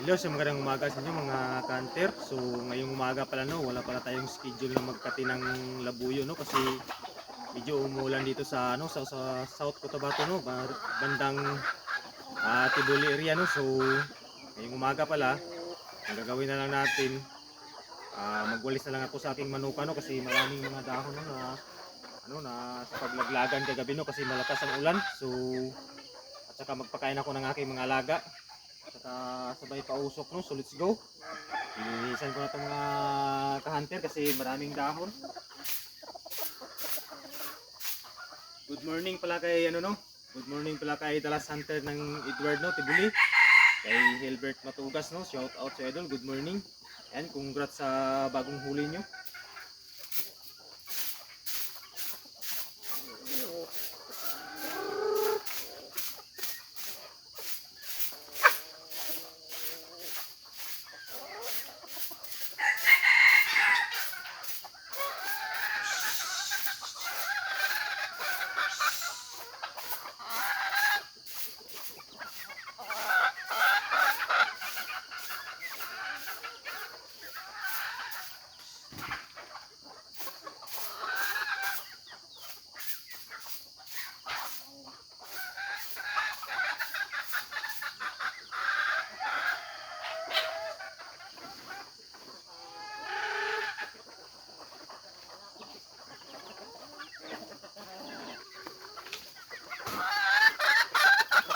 Hello, sa magandang umaga sa inyo mga kanter. So ngayong umaga pala no, wala pala tayong schedule na magkati ng labuyo no kasi medyo umulan dito sa sa South Cotabato no, bandang Tibuli area no. So ngayong umaga pala, ang gagawin na lang natin magwalis na lang ako sa aking manuka no kasi maraming mga dahon no, na sa paglaglagan kagabi no kasi malakas ang ulan. So at saka magpakain ako ng aking mga alaga. Saka sabay pausok no, so let's go. Linisan ko na itong mga kahunter kasi maraming dahon. Good morning pala kay Good morning pala kay Dallas Hunter ng Edward no, Tibuli. Kay Hilbert Matugas no, shout out sa idol, good morning. And congrats sa bagong huli nyo.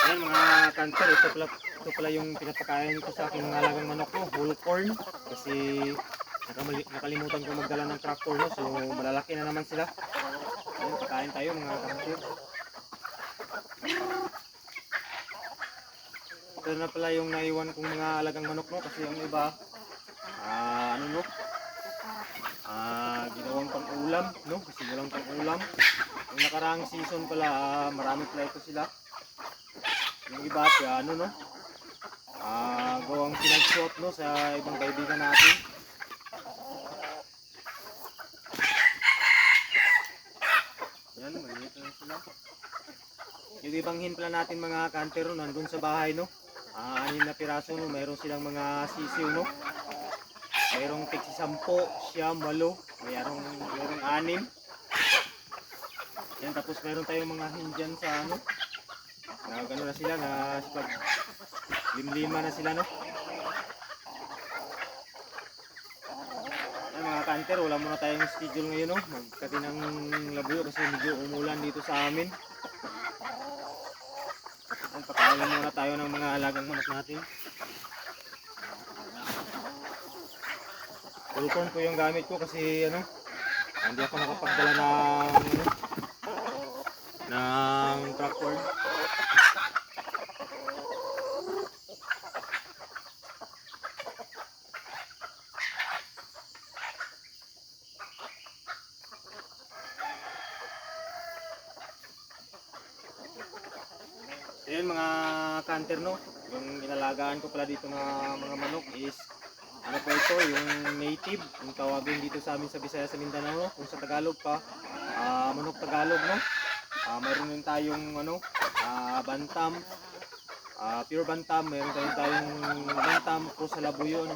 Ayan mga kanter, ito pala yung pinapakain ko sa aking mga alagang manok ko, whole corn. Kasi nakalimutan ko magdala ng tractor no, so malalaki na naman sila. Ayan, pakain tayo mga kanter. Ito na pala yung naiwan kong mga alagang manok no, kasi yung iba, ginawang pang ulam no, kasi walang pang ulam. Yung nakaraang season pala, marami pala ito sila. Yung iba gawang pinag-swap no sa ibang kaibigan natin. Yan, maliit na sila. Yung ibang hin pala natin mga kanter no, nandun sa bahay no. 6 na piraso no, mayroon silang mga sisiw no. Mayroong tig 10, 9, mayroong 6. Yan, tapos mayroon tayong mga hin dyan sa na gano'n na sila, na pag limlima na sila no. Yan mga kanter, wala muna tayong schedule ngayon no, magkati ng labuyo kasi medyo umulan dito sa amin. Yan, pakain muna tayo ng mga alagang manok natin. Full corn po yung gamit ko kasi hindi ako nakapagdala ng tractor. Ayan mga kanter no, yung inalagaan ko pala dito na mga manok is po ito, yung native, yung tawagin dito sa amin sa Bisaya sa Mindanao no? Kung sa Tagalog pa, manok Tagalog no. Mayroon din tayong bantam, pure bantam, mayroon tayong bantam po sa labuyo no.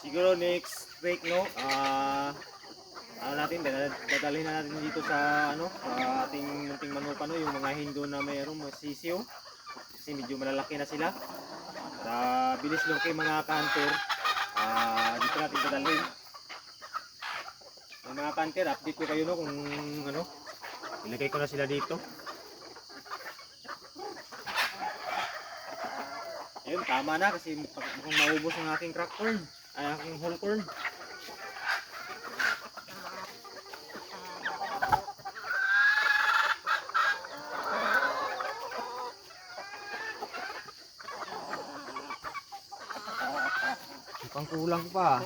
Siguro next week no, dadalhin na natin dito sa sa ating munting manuka no, yung mga hindo na mayroong sisiw kasi medyo malalaki na sila. Para bilis lang kay mga kanter, dito natin dadalhin. Yung mga kanter, update ko kayo no kung ilagay ko na sila dito. Ayun, tama na kasi mukhang maubos ang aking crack corn. ay aking whole corn. Mukhang kulang pa.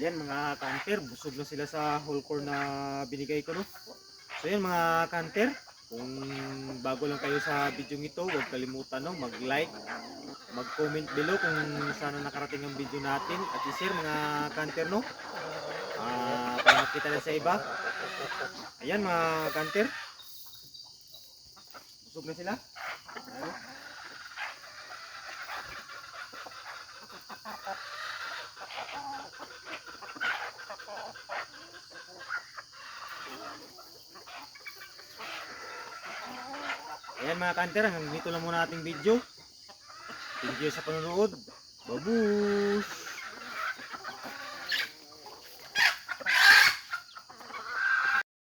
Ayan mga kanter, busog na sila sa whole corn na binigay ko, no? So ayan mga kanter, kung bago lang kayo sa video ito, huwag kalimutan, no, mag-like, mag-comment below kung sana nakarating ang video natin at i-share mga kanter, no? Para makita na sa iba. Ayan mga kanter, busog na sila. Ayan. Ayan mga kanter, hanggang dito lang muna ating video. Thank you sa panonood. Babush!